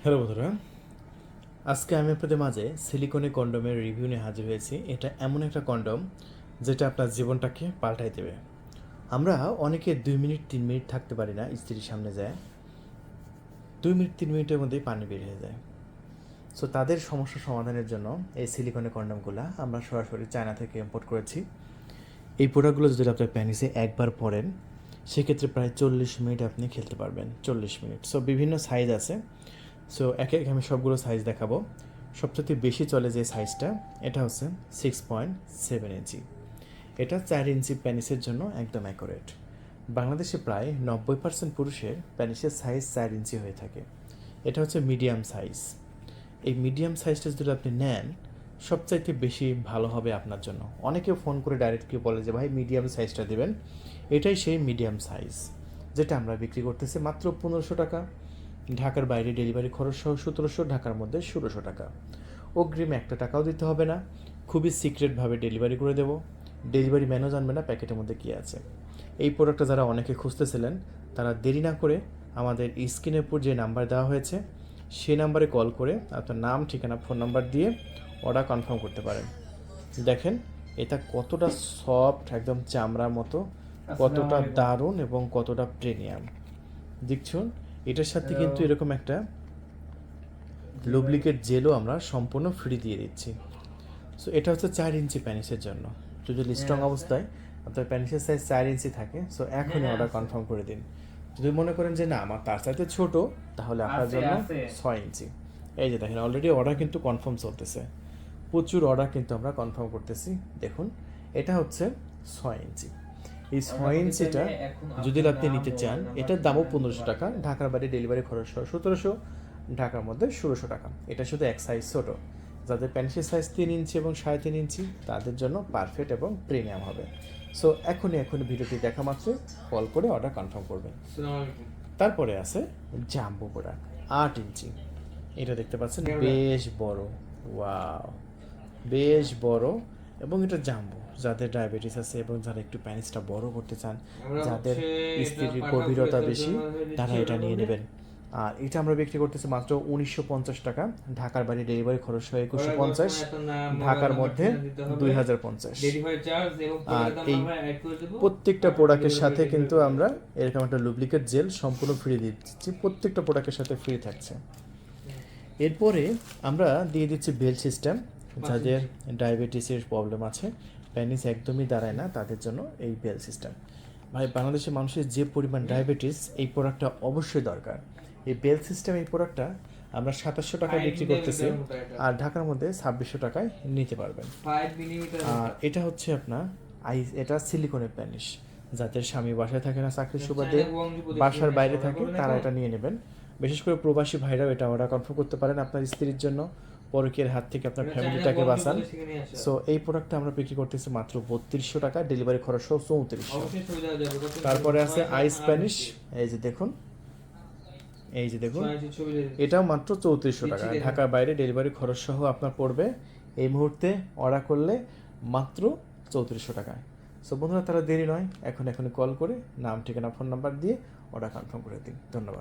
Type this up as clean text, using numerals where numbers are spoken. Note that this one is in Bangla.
হ্যালো বন্ধুরা, আজকে আমি আপনাদের মাঝে সিলিকনে কন্ডোমের রিভিউ নিয়ে হাজির হয়েছি। এটা এমন একটা কন্ডোম যেটা আপনার জীবনটাকে পাল্টাই দেবে। আমরা অনেকে 2 মিনিট 3 মিনিট থাকতে পারি না স্ত্রীর সামনে যায়, 2 মিনিট 3 মিনিটের মধ্যেই পানি বের হয়ে যায়। সো তাদের সমস্যা সমাধানের জন্য এই সিলিকনের কন্ডোমগুলো আমরা সরাসরি চায়না থেকে ইম্পোর্ট করেছি। এই প্রোডাক্টগুলো যদি আপনার প্যানিসে একবার পরেন, সেক্ষেত্রে প্রায় 40 মিনিট আপনি খেলতে পারবেন। 40 মিনিট। সো বিভিন্ন সাইজ আছে। সো একে একে আমি সবগুলো সাইজ দেখাবো। সবচেয়ে বেশি চলে যে সাইজটা, এটা হচ্ছে 6.7 ইঞ্চি। এটা 4 ইঞ্চি প্যানিসের জন্য একদম অ্যাকুরেট। বাংলাদেশে প্রায় 90% পুরুষের প্যানিসের সাইজ 4 ইঞ্চি হয়ে থাকে। এটা হচ্ছে মিডিয়াম সাইজ। এই মিডিয়াম সাইজটা যদি আপনি নেন, সবচাইতে বেশি ভালো হবে আপনার জন্য। অনেকে ফোন করে ডাইরেক্টলি বলে যে ভাই মিডিয়াম সাইজটা দেবেন। এটাই সেই মিডিয়াম সাইজ যেটা আমরা বিক্রি করতেছি মাত্র 1500 টাকা। ঢাকার বাইরে ডেলিভারি খরচ সহ 1700, ঢাকার মধ্যে 1600 টাকা। অগ্রিম 1 টাকাও দিতে হবে না। খুবই সিক্রেটভাবে ডেলিভারি করে দেবো। ডেলিভারি ম্যানও জানবে না প্যাকেটের মধ্যে কী আছে। এই প্রোডাক্টটা যারা অনেকে খুঁজতেছিলেন, তারা দেরি না করে আমাদের স্ক্রিনের উপর যে নাম্বার দেওয়া হয়েছে সেই নাম্বারে কল করে আপনার নাম, ঠিকানা, ফোন নাম্বার দিয়ে অর্ডার কনফার্ম করতে পারেন। দেখেন এটা কতটা সফট, একদম চামড়ার মতো, কতটা দারুণ এবং কতটা প্রিমিয়াম দেখছুন। এটার সাথে কিন্তু এরকম একটা লুব্রিকেট জেলও আমরা সম্পূর্ণ ফ্রি দিয়ে দিচ্ছি। সো এটা হচ্ছে 4 ইঞ্চি প্যানিসের জন্য। যদি স্ট্রং অবস্থায় আপনার প্যানিসের সাইজ 4 ইঞ্চি থাকে, সো এখনই অর্ডার কনফার্ম করে দিন। যদি মনে করেন যে না আমার তার চাইতে ছোট, তাহলে আপনার জন্য 6 ইঞ্চি। এই যে দেখেন অলরেডি অর্ডার কিন্তু কনফার্ম চলতেছে। প্রচুর অর্ডার কিন্তু আমরা কনফার্ম করতেছি। দেখুন এটা হচ্ছে 6 ইঞ্চি। এই 6 ইঞ্চিটা যদি আপনি নিতে চান, এটার দামও 1500 টাকা। ঢাকার বাইরে ডেলিভারি খরচ 1700, ঢাকার মধ্যে 1600 টাকা। এটা শুধু এক সাইজ ছোটো। যাদের প্যান্টের সাইজ 3 ইঞ্চি এবং 3.5 ইঞ্চি, তাদের জন্য পারফেক্ট এবং প্রিমিয়াম হবে। সো এখনই ভিডিওটি দেখা মাত্র কল করে অর্ডার কনফার্ম করবেন। তারপরে আছে জাম্বো প্রোডাক্ট 8 ইঞ্চি। এটা দেখতে পাচ্ছেন বেশ বড়। ওয়াও, বেশ বড়। এবং এটা জাম্বো। যাদের ডায়াবেটিস আছে এবং যারা একটু প্যানিসটা বড় করতে চান, যাদের স্ত্রীর গভীরতা বেশি, তারা এটা নিয়ে নেবেন। আর এটা আমরা বিক্রি করতেছি মাত্র 1950 টাকা। ঢাকার বাইরে ডেলিভারি খরচ হয় 2150, ঢাকার মধ্যে 2050। আর এই প্রত্যেকটা প্রোডাক্টের সাথে কিন্তু আমরা এরকম একটা লুব্রিকেট জেল সম্পূর্ণ ফ্রি দিচ্ছি। প্রত্যেকটা প্রোডাক্টের সাথে ফ্রি থাকছে। এরপরে আমরা দিয়ে দিচ্ছি বেল সিস্টেম। যাদের ডায়াবেটিসের প্রবলেম আছে, প্যানিস একদমই দাঁড়ায় না, তাদের জন্য এই বেল সিস্টেম। ভাই বাংলাদেশের মানুষের যে পরিমাণ ডায়াবেটিস, এই প্রোডাক্টটা অবশ্যই দরকার। এই বেল সিস্টেম এই প্রোডাক্টটা আমরা 2700 টাকায় বিক্রি করতেছি, আর ঢাকার মধ্যে 2600 টাকায় নিতে পারবেন। আর এটা হচ্ছে আপনার এটা সিলিকনের প্যানিস। যাদের স্বামী বাসায় থাকে না, চাকরির সুবাদে বাসার বাইরে থাকে, তারা এটা নিয়ে নেবেন। বিশেষ করে প্রবাসী ভাইরাও এটা অর্ডার কনফার্ম করতে পারেন আপনার স্ত্রীর জন্য। পরকীয়ের হাত থেকে আপনার ফ্যামিলিটাকে বাঁচান। সো এই প্রোডাক্টটা আমরা বিক্রি করতেছি মাত্র 3200 টাকা, ডেলিভারি খরচ সহ 3400। তারপরে আছে আইস প্যানিশ। এই যে দেখুন, এটাও মাত্র 3400 টাকা। ঢাকার বাইরে ডেলিভারি খরচ সহ আপনার পড়বে এই মুহূর্তে অর্ডার করলে মাত্র 3400 টাকায়। সো বন্ধুরা, তারা দেরি নয়, এখনই কল করে নাম, ঠিকানা, ফোন নাম্বার দিয়ে অর্ডার কনফার্ম করে দিন। ধন্যবাদ।